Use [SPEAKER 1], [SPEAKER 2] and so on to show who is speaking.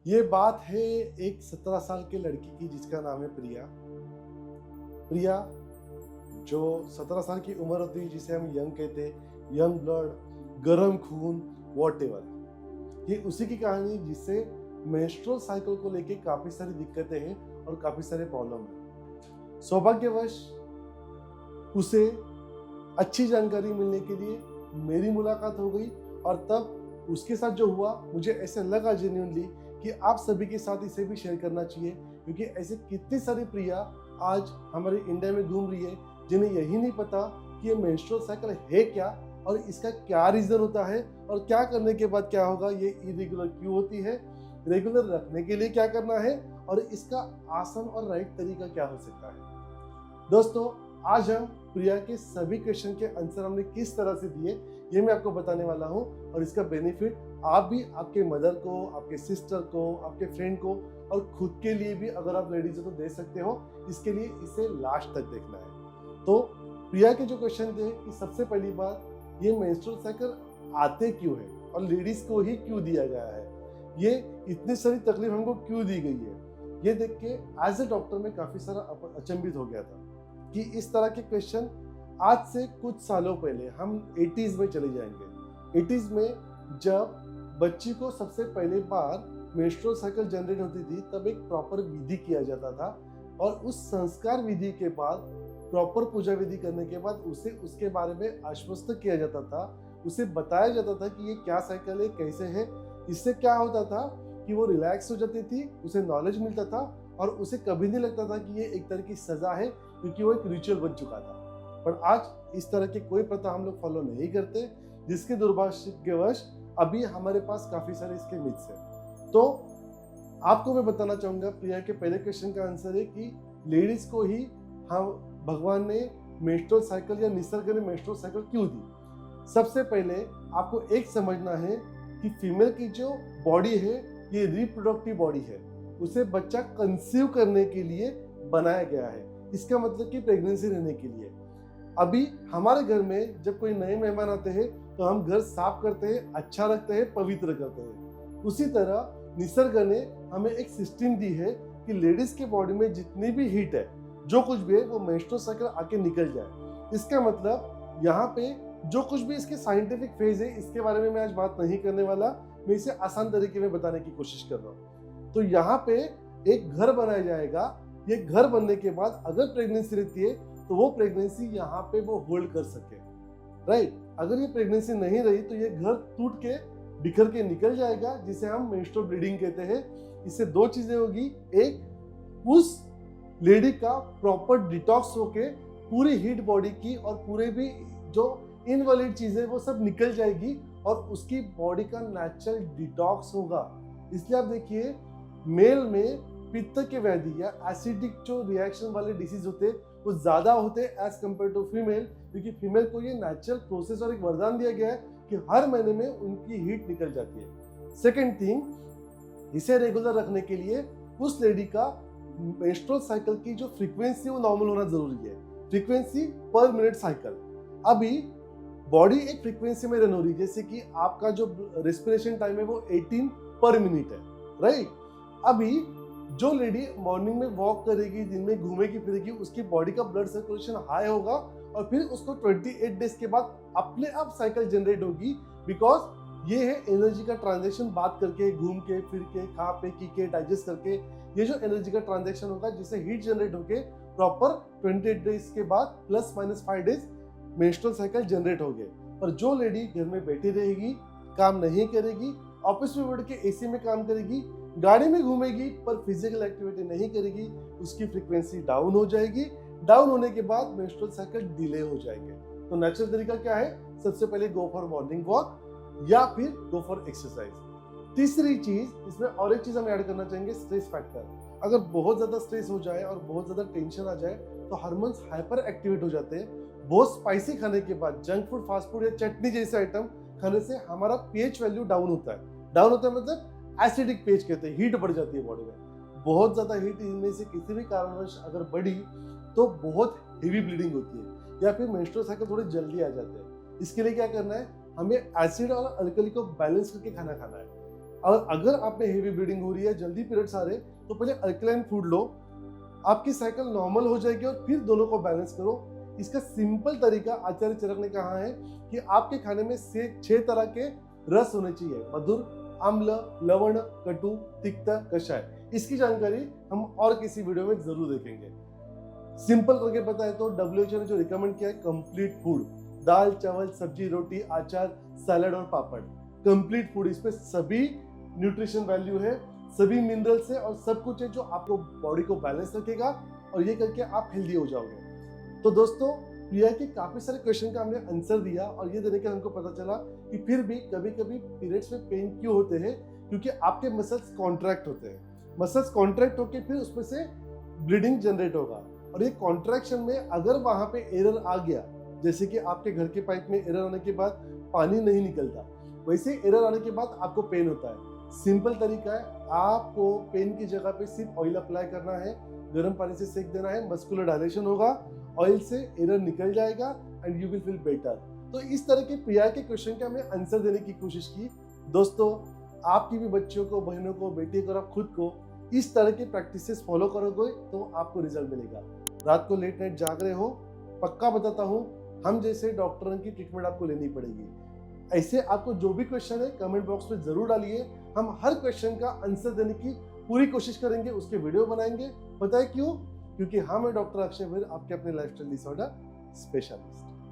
[SPEAKER 1] ये बात है एक 17 साल की लड़की की जिसका नाम है प्रिया। प्रिया जो 17 साल की उम्र होती है जिसे हम यंग कहते हैं, यंग ब्लड, गर्म खून, वॉटएवर। ये उसी की कहानी जिससे मेंस्ट्रुअल साइकिल को लेके काफी सारी दिक्कतें हैं और काफी सारे प्रॉब्लम हैं। सौभाग्यवश उसे अच्छी जानकारी मिलने के लिए मेरी मुलाकात हो गई और तब उसके साथ जो हुआ मुझे ऐसे लगा जेन्युइनली कि आप सभी के साथ इसे भी शेयर करना चाहिए, क्योंकि ऐसे कितनी सारी प्रिया आज हमारे इंडिया में घूम रही है जिन्हें यही नहीं पता कि ये मेंस्ट्रुअल साइकिल है क्या और इसका क्या रीजन होता है और क्या करने के बाद क्या होगा, ये इरेगुलर क्यों होती है, रेगुलर रखने के लिए क्या करना है और इसका आसान और राइट तरीका क्या हो सकता है। दोस्तों, आज हम प्रिया के सभी क्वेश्चन के आंसर हमने किस तरह से दिए ये मैं आपको बताने वाला हूँ और इसका बेनिफिट आप भी आपके मदर को, आपके सिस्टर को, आपके फ्रेंड को और खुद के लिए भी अगर आप लेडीज हो तो दे सकते हो। इसके लिए इसे लास्ट तक देखना है। तो प्रिया के जो क्वेश्चन थे कि सबसे पहली बात, ये मेंस्ट्रुअल साइकिल आते क्यों है और लेडीज को ही क्यों दिया गया है, ये इतनी सारी तकलीफ हमको क्यों दी गई है, ये देख के एज ए डॉक्टर में काफी सारा अचंभित हो गया था कि इस तरह के क्वेश्चन आज से कुछ सालों पहले हम 80s में चले जाएंगे। 80s में जब बच्ची को सबसे पहले बार मेंस्ट्रुअल साइकिल जनरेट होती थी तब एक प्रॉपर विधि किया जाता था और उस संस्कार विधि के बाद, प्रॉपर पूजा विधि करने के बाद उसे उसके बारे में आश्वस्त किया जाता था, उसे बताया जाता था कि ये क्या साइकिल है, कैसे है। इससे क्या होता था कि वो रिलैक्स हो जाती थी, उसे नॉलेज मिलता था और उसे कभी नहीं लगता था कि ये एक तरह की सजा है, क्योंकि वो एक रिचुअल बन चुका था। पर आज इस तरह की कोई प्रथा हम लोग फॉलो नहीं करते, जिसके दुर्भाग्यवश अभी हमारे पास काफी सारे इसके मिथ्स हैं। तो आपको मैं बताना चाहूंगा, प्रिया के पहले क्वेश्चन का आंसर है कि लेडीज को ही हम भगवान ने मेंस्ट्रुअल साइकिल या निसर्ग ने मेंस्ट्रुअल साइकिल क्यों दी। सबसे पहले आपको एक समझना है कि फीमेल की जो बॉडी है ये रिप्रोडक्टिव बॉडी है, उसे बच्चा कंसीव करने के लिए बनाया गया है। इसका मतलब कि प्रेगनेंसी रहने के लिए। अभी हमारे घर में जब कोई नए मेहमान आते हैं तो हम घर साफ करते हैं, अच्छा रखते हैं, पवित्र करते हैं। उसी तरह निसर्ग ने हमें एक सिस्टम दी है कि लेडीज के बॉडी में जितनी भी हीट है, जो कुछ भी है, वो मेंस्ट्रुअल साइकिल आके निकल जाए। इसका मतलब यहाँ पे जो कुछ भी इसके साइंटिफिक फेज है इसके बारे में मैं आज बात नहीं करने वाला, मैं इसे आसान तरीके में बताने की कोशिश कर रहा हूँ। तो यहाँ पे एक घर बनाया जाएगा। ये घर बनने के बाद अगर प्रेगनेंसी रहती है तो वो प्रेगनेंसी यहाँ पे वो होल्ड कर सके, राइट। अगर ये प्रेगनेंसी नहीं रही तो ये घर टूट के बिखर के निकल जाएगा, जिसे हम मेंस्ट्रुअल ब्लीडिंग कहते हैं। इससे दो चीजें होगी, एक उस लेडी का प्रॉपर डिटॉक्स होके पूरी हीट बॉडी की और पूरे भी जो इनवैलिड चीजें वो सब निकल जाएगी और उसकी बॉडी का नेचुरल डिटॉक्स होगा। इसलिए आप देखिए, मेल में पित्त के व्याधि या एसिडिक जो रिएक्शन वाले डिसीज होते हैं वो ज्यादा होते हैं एज कम्पेयर टू फीमेल, क्योंकि फीमेल को ये नेचुरल प्रोसेस और एक वरदान दिया गया है कि हर महीने में उनकी हीट निकल जाती है। सेकेंड थिंग, इसे रेगुलर रखने के लिए उस लेडी का मेंस्ट्रुअल साइकिल की जो फ्रीक्वेंसी वो नॉर्मल होना जरूरी है। फ्रीक्वेंसी पर मिनट साइकिल। अभी बॉडी एक फ्रीक्वेंसी में रन हो रही है, जैसे कि आपका जो रेस्पिरेशन टाइम है वो 18 पर मिनट है, राइट। अभी जो लेडी मॉर्निंग में वॉक करेगी, दिन में घूमेगी फिरेगी, उसकी बॉडी का ब्लड सर्कुलेशन हाई होगा और फिर उसको 28 डेज के बाद अपने आप साइकिल जनरेट होगी, बिकॉज ये है एनर्जी का ट्रांजैक्शन, बात करके, घूम के, फिर के, खा पे, की के, डाइजेस्ट करके, ये जो एनर्जी का ट्रांजैक्शन होगा जिससे हीट जनरेट होके प्रॉपर 28 डेज के बाद plus minus 5 days menstrual cycle generate हो गए। पर जो लेडी घर में बैठी रहेगी, काम नहीं करेगी, ऑफिस में बैठ के एसी में काम करेगी, गाड़ी में घूमेगी पर फिजिकल एक्टिविटी नहीं करेगी, उसकी फ्रीक्वेंसी डाउन हो जाएगी। डाउन होने के बाद मेंस्ट्रुअल साइकिल डिले हो जाएंगे। तो नेचुरल तरीका क्या है? सबसे पहले गो फॉर मॉर्निंग वॉक या फिर गो फॉर एक्सरसाइज। तीसरी चीज, इसमें और एक चीज हम ऐड करना चाहेंगे, स्ट्रेस फैक्टर। अगर बहुत ज्यादा स्ट्रेस हो जाए और बहुत ज्यादा टेंशन आ जाए तो हार्मोन्स हाइपर एक्टिवेट हो जाते हैं। बहुत स्पाइसी खाने के बाद, जंक फूड, फास्ट फूड या चटनी जैसे आइटम खाने से हमारा पीएच वैल्यू डाउन होता है। डाउन होता है मतलब एसिडिक पीएच कहते हैं, हीट बढ़ जाती है बॉडी में। बहुत ज्यादा हीट इनमें से किसी भी कारणवश अगर बढ़ी तो बहुत हेवी ब्लीडिंग होती है या फिर मेंस्ट्रुअल साइकिल थोड़ी जल्दी आ जाते हैं। इसके लिए क्या करना है, हमें एसिड और अल्कली को बैलेंस करके खाना खाना है। और अगर आप में हेवी ब्लीडिंग हो रही है, जल्दी पीरियड्स आ रहे हैं, तो पहले अल्कलाइन फूड लो, आपकी साइकिल नॉर्मल हो जाएगी और फिर दोनों को बैलेंस करो। इसका सिंपल तरीका आचार्य चरक ने कहा है कि आपके खाने में से 6 तरह के रस होने चाहिए, मधुर, अम्ल, लवण, कटु, तिक्त, कषाय। इसकी जानकारी हम और किसी वीडियो में जरूर देखेंगे। सिंपल करके बताए तो WHO ने जो रिकमेंड किया है कंप्लीट फूड, दाल, चावल, सब्जी, रोटी, अचार, सैलड और पापड़, कंप्लीट फूड। इसमें सभी न्यूट्रिशन वैल्यू है, सभी मिनरल्स है और सब कुछ है जो आपको बॉडी को बैलेंस रखेगा और ये करके आप हेल्दी हो जाओगे। तो दोस्तों, प्रिया के काफी सारे क्वेश्चन का हमने आंसर दिया और ये देने के हमको पता चला कि फिर भी कभी कभी पीरियड्स में पेन क्यों होते हैं, क्योंकि आपके मसल्स कॉन्ट्रैक्ट होते हैं। मसल्स कॉन्ट्रैक्ट होकर फिर उसमें से ब्लीडिंग जनरेट होगा और ये कॉन्ट्रैक्शन में अगर वहां पे एरर आ गया, जैसे कि आपके घर के पाइप में एरर आने के बाद पानी नहीं निकलता, वैसे एरर आने के बाद आपको पेन होता है। सिंपल तरीका है, आपको पेन की जगह पे सिर्फ ऑयल अप्लाई करना है, गर्म पानी से सेक देना है, मस्कुलर डायलेशन होगा, ऑयल से एरर निकल जाएगा and you will feel better. तो इस तरह के प्रिया के क्वेश्चन का हमने आंसर देने की कोशिश की। दोस्तों, आपकी भी बच्चों को, बहनों को, बेटी को और आप खुद को इस तरह की प्रैक्टिसेस फॉलो करोगे तो आपको रिजल्ट मिलेगा। रात को लेट नाइट जाग रहे हो, पक्का बताता हूँ, हम जैसे डॉक्टरों की ट्रीटमेंट आपको लेनी पड़ेगी। ऐसे आपको जो भी क्वेश्चन है कमेंट बॉक्स में जरूर डालिए, हम हर क्वेश्चन का आंसर देने की पूरी कोशिश करेंगे, उसके वीडियो बनाएंगे। पता है क्यों? क्योंकि हम डॉक्टर अक्षय वीर, आपके अपने लाइफस्टाइल डिसऑर्डर स्पेशलिस्ट।